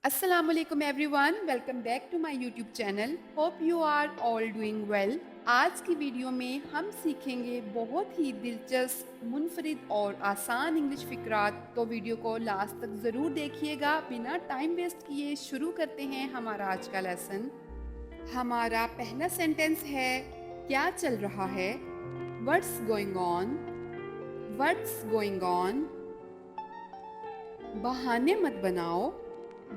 अस्सलाम वालेकुम everyone, welcome back to my YouTube channel. Hope you are all doing well. आज की video में हम सीखेंगे बहुत ही दिलचस्प, मुनफरिद और आसान इंग्लिश फिक्रात। तो वीडियो को लास्ट तक ज़रूर देखिएगा। बिना टाइम वेस्ट किए शुरू करते हैं हमारा आज का लेसन। हमारा पहला सेंटेंस है, क्या चल रहा है। What's going on. What's going on. बहाने मत बनाओ।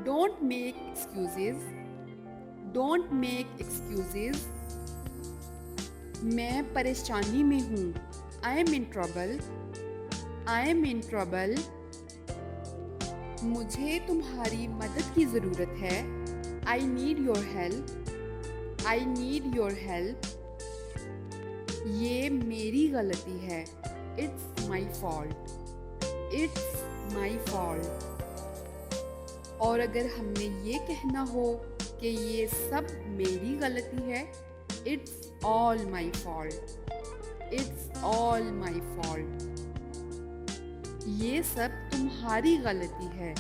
Don't make excuses. Don't make excuses. मैं परेशानी में हूँ। I am in trouble. I am in trouble. मुझे तुम्हारी मदद की ज़रूरत है। I need your help. I need your help. ये मेरी गलती है। It's my fault. It's my fault. और अगर हमने ये कहना हो कि ये सब मेरी गलती है, it's all my fault. It's all my fault. ये सब तुम्हारी गलती है।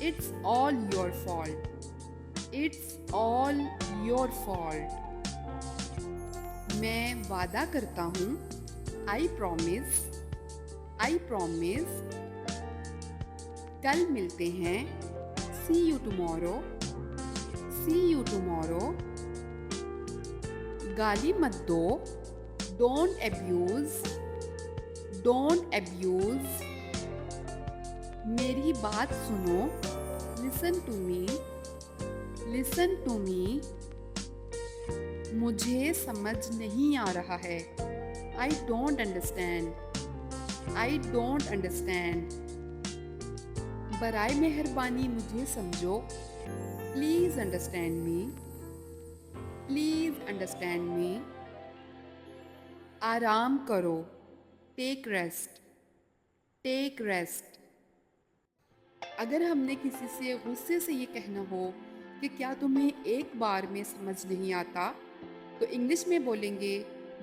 It's all your fault. It's all your fault. मैं वादा करता हूँ। I promise. I promise. कल मिलते हैं। See you tomorrow. See you tomorrow. गाली मत दो। Don't abuse. Don't abuse. मेरी बात सुनो। Listen to me. Listen to me. मुझे समझ नहीं आ रहा है। I don't understand. I don't understand. बराए मेहरबानी मुझे समझो। Please understand me. Please understand me. आराम करो। Take rest. Take rest. अगर हमने किसी से गुस्से से ये कहना हो कि क्या तुम्हें एक बार में समझ नहीं आता, तो इंग्लिश में बोलेंगे,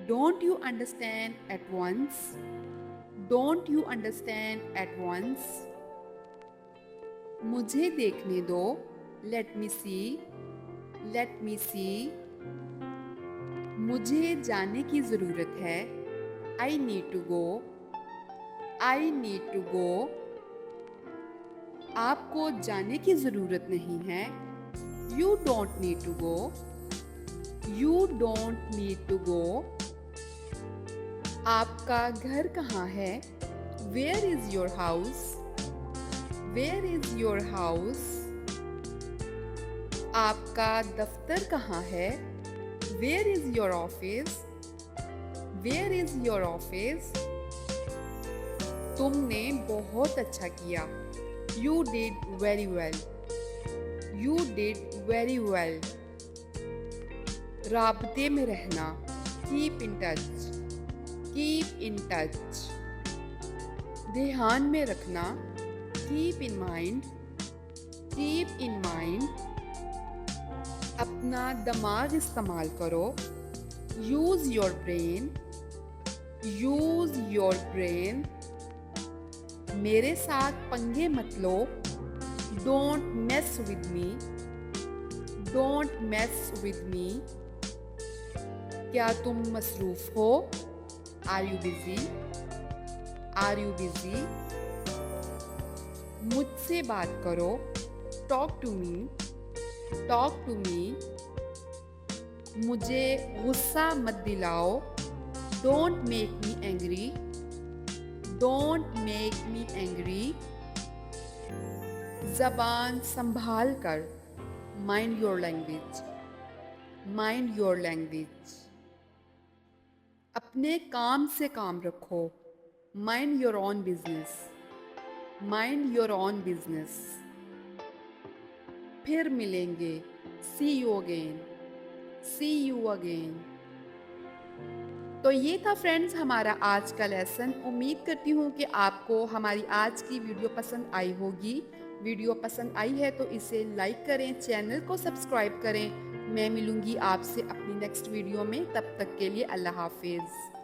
don't you understand at once. Don't you understand at once. मुझे देखने दो। Let me see. Let me see. मुझे जाने की ज़रूरत है। I need to go. I need to go. आपको जाने की ज़रूरत नहीं है। You don't need to go. You don't need to go. आपका घर कहाँ है। Where is your house. Where is your house? आपका दफ्तर कहाँ है। Where is your office? Where is your office? तुमने बहुत अच्छा किया। You did very well. You did very well. राब्ते में रहना। Keep in touch. Keep in touch. ध्यान में रखना। Keep in mind. Keep in mind. अपना दिमाग इस्तेमाल करो। Use your brain. Use your brain. मेरे साथ पंगे मत लो। Don't mess with me. Don't mess with me. क्या तुम मसरूफ हो। Are you busy? Are you busy? मुझसे बात करो। Talk to me. Talk to me. मुझे गुस्सा मत दिलाओ। Don't make me angry. Don't make me angry. ज़बान संभाल कर। Mind your language. Mind your language. अपने काम से काम रखो। Mind your own business. Mind your own business. फिर मिलेंगे। See you again. See you again. तो ये था फ्रेंड्स हमारा आज का लेसन। उम्मीद करती हूँ कि आपको हमारी आज की वीडियो पसंद आई होगी। वीडियो पसंद आई है तो इसे लाइक करें, चैनल को सब्सक्राइब करें। मैं मिलूँगी आपसे अपनी नेक्स्ट वीडियो में। तब तक के लिए अल्लाह हाफिज़।